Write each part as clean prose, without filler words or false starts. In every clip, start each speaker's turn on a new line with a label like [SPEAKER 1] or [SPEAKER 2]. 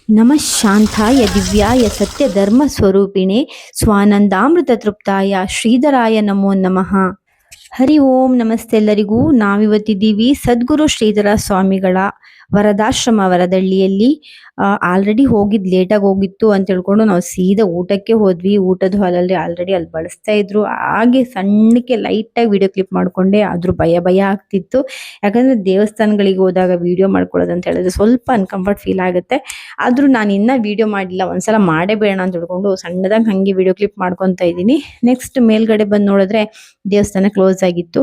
[SPEAKER 1] ನಮಃ ಶಾಂತಾಯ ದಿವ್ಯಾಯ ಸತ್ಯ ಧರ್ಮ ಸ್ವರೂಪಿಣೆ ಸ್ವಾನಂದಾಮೃತ ತೃಪ್ತಾಯ ಶ್ರೀಧರಾಯ ನಮೋ ನಮಃ. ಹರಿ ಓಂ ನಮಸ್ತೆ ಎಲ್ಲರಿಗೂ. ನಾವಿವತ್ತಿದ್ದೀವಿ ಸದ್ಗುರು ಶ್ರೀಧರ ಸ್ವಾಮಿಗಳ ವರದಾಶ್ರಮ ವರದಳ್ಳಿಯಲ್ಲಿ. ಆಲ್ರೆಡಿ ಹೋಗಿದ್ ಲೇಟಾಗಿ ಹೋಗಿತ್ತು ಅಂತ ಹೇಳ್ಕೊಂಡು ನಾವು ಸೀದಾ ಊಟಕ್ಕೆ ಹೋದ್ವಿ. ಊಟದ ಹಾಲಲ್ಲಿ ಆಲ್ರೆಡಿ ಅಲ್ಲಿ ಬಳಸ್ತಾ ಇದ್ರು. ಹಾಗೆ ಸಣ್ಣಕ್ಕೆ ಲೈಟಾಗಿ ವಿಡಿಯೋ ಕ್ಲಿಪ್ ಮಾಡ್ಕೊಂಡೆ. ಆದ್ರೂ ಭಯ ಆಗ್ತಿತ್ತು. ಯಾಕಂದ್ರೆ ದೇವಸ್ಥಾನಗಳಿಗೆ ಹೋದಾಗ ವಿಡಿಯೋ ಮಾಡ್ಕೊಳ್ಳೋದು ಅಂತ ಹೇಳಿದ್ರೆ ಸ್ವಲ್ಪ ಅನ್ಕಂಫರ್ಟ್ ಫೀಲ್ ಆಗುತ್ತೆ. ಆದ್ರೂ ನಾನು ಇನ್ನ ವಿಡಿಯೋ ಮಾಡಿಲ್ಲ, ಒಂದ್ಸಲ ಮಾಡೇ ಬೇಡ ಅಂತ ಹೇಳ್ಕೊಂಡು ಸಣ್ಣದಾಗಿ ಹಂಗೆ ವಿಡಿಯೋ ಕ್ಲಿಪ್ ಮಾಡ್ಕೊಂತ ಇದ್ದೀನಿ. ನೆಕ್ಸ್ಟ್ ಮೇಲ್ಗಡೆ ಬಂದು ನೋಡಿದ್ರೆ ದೇವಸ್ಥಾನ ಕ್ಲೋಸ್ ಆಗಿತ್ತು.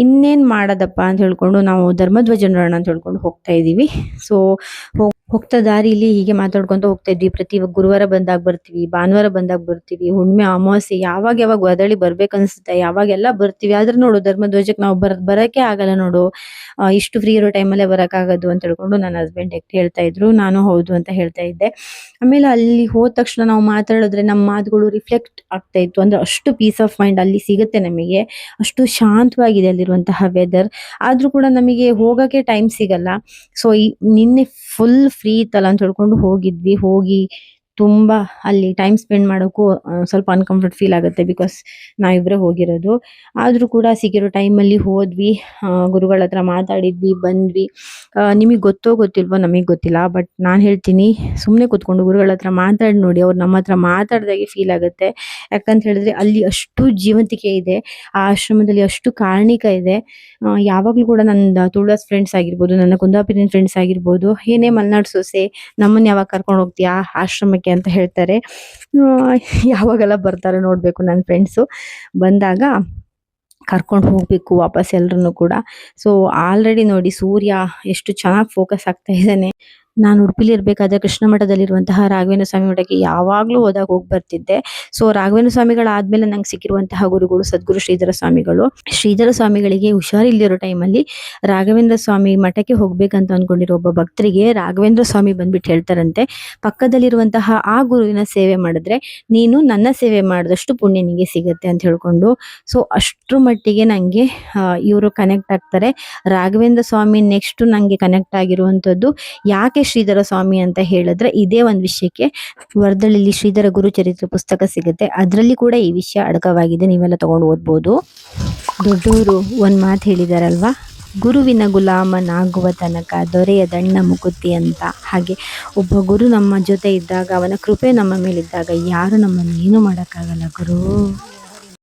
[SPEAKER 1] ಇನ್ನೇನ್ ಮಾಡೋದಪ್ಪ ಅಂತ ಹೇಳ್ಕೊಂಡು ನಾವು ಧರ್ಮಧ್ವಜ ನೋಡೋಣ ಅಂತ ಹೇಳ್ಕೊಂಡು ಹೋಗ್ತಾ ಇದೀವಿ. ಸೊ ಹೋಗ್ತಾ ದಾರಿಲಿ ಹೀಗೆ ಮಾತಾಡ್ಕೊಂತ ಹೋಗ್ತಾ ಇದ್ವಿ. ಪ್ರತಿ ಗುರುವಾರ ಬಂದಾಗ ಬರ್ತೀವಿ, ಭಾನುವಾರ ಬಂದಾಗ ಬರ್ತೀವಿ, ಹುಣ್ಣಿಮೆ ಅಮಾವಾಸ್ಯೆ ಯಾವಾಗ ವದಳಿ ಬರ್ಬೇಕನ್ಸುತ್ತೆ ಯಾವಾಗೆಲ್ಲ ಬರ್ತೀವಿ. ಆದ್ರೆ ನೋಡು ಧರ್ಮಧ್ವಜಕ್ಕೆ ನಾವು ಬರಕ್ಕೆ ಆಗಲ್ಲ ನೋಡು. ಇಷ್ಟು ಫ್ರೀ ಇರೋ ಟೈಮಲ್ಲೇ ಬರಕ್ಕಾಗದು ಅಂತ ಹೇಳ್ಕೊಂಡು ನನ್ನ ಹಸ್ಬೆಂಡ್ ಹೇಳ್ತಾ ಇದ್ರು. ನಾನು ಹೌದು ಅಂತ ಹೇಳ್ತಾ ಇದ್ದೆ. ಆಮೇಲೆ ಅಲ್ಲಿ ಹೋದ ತಕ್ಷಣ ನಾವು ಮಾತಾಡಿದ್ರೆ ನಮ್ಮ ಮಾತುಗಳು ರಿಫ್ಲೆಕ್ಟ್ ಆಗ್ತಾ ಇತ್ತು. ಅಂದ್ರೆ ಅಷ್ಟು ಪೀಸ್ ಆಫ್ ಮೈಂಡ್ ಅಲ್ಲಿ ಸಿಗುತ್ತೆ ನಮಗೆ. ಅಷ್ಟು ಶಾಂತವಾಗಿದೆ ಅಲ್ಲಿರುವಂತಹ ವೆದರ್. ಆದ್ರೂ ಕೂಡ ನಮಗೆ ಹೋಗಕ್ಕೆ ಟೈಮ್ ಸಿಗಲ್ಲ. ಸೊ ನಿನ್ನೆ ಫುಲ್ ಫ್ರೀ ಇತ್ತಲ್ಲ ಅಂತ ಹೇಳ್ಕೊಂಡು ಹೋಗಿ ತುಂಬಾ ಅಲ್ಲಿ ಟೈಮ್ ಸ್ಪೆಂಡ್ ಮಾಡೋಕ್ಕೂ ಸ್ವಲ್ಪ ಅನ್ಕಂಫರ್ಟ್ ಫೀಲ್ ಆಗುತ್ತೆ. ಬಿಕಾಸ್ ನಾವಿಬ್ಬರೇ ಹೋಗಿರೋದು. ಆದ್ರೂ ಕೂಡ ಸಿಗಿರೋ ಟೈಮಲ್ಲಿ ಹೋದ್ವಿ, ಗುರುಗಳ ಹತ್ರ ಮಾತಾಡಿದ್ವಿ, ಬಂದ್ವಿ. ನಿಮಗೆ ಗೊತ್ತಿಲ್ವೋ ನಮಗೆ ಗೊತ್ತಿಲ್ಲ, ಬಟ್ ನಾನು ಹೇಳ್ತೀನಿ, ಸುಮ್ಮನೆ ಕೂತ್ಕೊಂಡು ಗುರುಗಳ ಹತ್ರ ಮಾತಾಡಿ ನೋಡಿ. ಅವ್ರು ನಮ್ಮ ಹತ್ರ ಮಾತಾಡ್ದಾಗೆ ಫೀಲ್ ಆಗುತ್ತೆ. ಯಾಕಂತ ಹೇಳಿದ್ರೆ ಅಲ್ಲಿ ಅಷ್ಟು ಜೀವಂತಿಕೆ ಇದೆ, ಆ ಆಶ್ರಮದಲ್ಲಿ ಅಷ್ಟು ಕಾರಣಿಕ ಇದೆ. ಯಾವಾಗ್ಲೂ ಕೂಡ ನನ್ನ ತುಳಸ್ ಫ್ರೆಂಡ್ಸ್ ಆಗಿರ್ಬೋದು, ನನ್ನ ಕುಂದಾಪುರಿನ ಫ್ರೆಂಡ್ಸ್ ಆಗಿರ್ಬೋದು, ಏನೇ ಮಲ್ನಾಡ್ ಸೊಸೆ ನಮ್ಮನ್ನ ಯಾವಾಗ ಕರ್ಕೊಂಡು ಹೋಗ್ತೀಯಾ ಆಶ್ರಮಕ್ಕೆ ಅಂತ ಹೇಳ್ತಾರೆ. ಯಾವಾಗೆಲ್ಲ ಬರ್ತಾರೆ ನೋಡ್ಬೇಕು ನನ್ನ ಫ್ರೆಂಡ್ಸು. ಬಂದಾಗ ಕರ್ಕೊಂಡು ಹೋಗ್ಬೇಕು ವಾಪಸ್ ಎಲ್ರನ್ನು ಕೂಡ. ಸೊ ಆಲ್ರೆಡಿ ನೋಡಿ ಸೂರ್ಯ ಎಷ್ಟು ಚೆನ್ನಾಗಿ ಫೋಕಸ್ ಆಗ್ತಾ ಇದ್ದಾನೆ. ನಾನು ಉಡುಪಿಲಿ ಇರ್ಬೇಕಾದ್ರೆ ಕೃಷ್ಣ ಮಠದಲ್ಲಿರುವಂತಹ ರಾಘವೇಂದ್ರ ಸ್ವಾಮಿ ಮಠಕ್ಕೆ ಯಾವಾಗ್ಲೂ ಹೋದಾಗ ಹೋಗಿ ಬರ್ತಿದ್ದೆ. ಸೊ ರಾಘವೇಂದ್ರ ಸ್ವಾಮಿಗಳಾದ್ಮೇಲೆ ನಂಗೆ ಸಿಕ್ಕಿರುವಂತಹ ಗುರುಗಳು ಸದ್ಗುರು ಶ್ರೀಧರ ಸ್ವಾಮಿಗಳು. ಶ್ರೀಧರ ಸ್ವಾಮಿಗಳಿಗೆ ಹುಷಾರಿಲ್ದಿರೋ ಟೈಮಲ್ಲಿ ರಾಘವೇಂದ್ರ ಸ್ವಾಮಿ ಮಠಕ್ಕೆ ಹೋಗ್ಬೇಕಂತ ಅನ್ಕೊಂಡಿರೋ ಒಬ್ಬ ಭಕ್ತರಿಗೆ ರಾಘವೇಂದ್ರ ಸ್ವಾಮಿ ಬಂದ್ಬಿಟ್ಟು ಹೇಳ್ತಾರಂತೆ, ಪಕ್ಕದಲ್ಲಿರುವಂತಹ ಆ ಗುರುವಿನ ಸೇವೆ ಮಾಡಿದ್ರೆ ನೀನು ನನ್ನ ಸೇವೆ ಮಾಡಿದಷ್ಟು ಪುಣ್ಯ ನಿಗೆ ಸಿಗುತ್ತೆ ಅಂತ ಹೇಳ್ಕೊಂಡು. ಸೊ ಅಷ್ಟ್ರ ಮಟ್ಟಿಗೆ ನಂಗೆ ಇವರು ಕನೆಕ್ಟ್ ಆಗ್ತಾರೆ. ರಾಘವೇಂದ್ರ ಸ್ವಾಮಿ ನೆಕ್ಸ್ಟ್ ನಂಗೆ ಕನೆಕ್ಟ್ ಆಗಿರುವಂತದ್ದು ಯಾಕೆ ಶ್ರೀಧರ ಸ್ವಾಮಿ ಅಂತ ಹೇಳಿದ್ರೆ ಇದೇ ಒಂದು ವಿಷಯಕ್ಕೆ. ವರದಳ್ಳಿಲಿ ಶ್ರೀಧರ ಗುರು ಚರಿತ್ರೆ ಪುಸ್ತಕ ಸಿಗುತ್ತೆ, ಅದರಲ್ಲಿ ಕೂಡ ಈ ವಿಷಯ ಅಡಕವಾಗಿದೆ. ನೀವೆಲ್ಲ ತಗೊಂಡು ಓದ್ಬೋದು. ದೊಡ್ಡವರು ಒಂದ್ ಮಾತು ಹೇಳಿದಾರಲ್ವಾ, ಗುರುವಿನ ಗುಲಾಮನಾಗುವ ತನಕ ದೊರೆಯ ದಣ್ಣ ಮುಕುತಿ ಅಂತ. ಹಾಗೆ ಒಬ್ಬ ಗುರು ನಮ್ಮ ಜೊತೆ ಇದ್ದಾಗ, ಅವನ ಕೃಪೆ ನಮ್ಮ ಮೇಲಿದ್ದಾಗ ಯಾರು ನಮ್ಮನ್ನು ಏನು ಮಾಡೋಕ್ಕಾಗಲ್ಲ ಗುರು.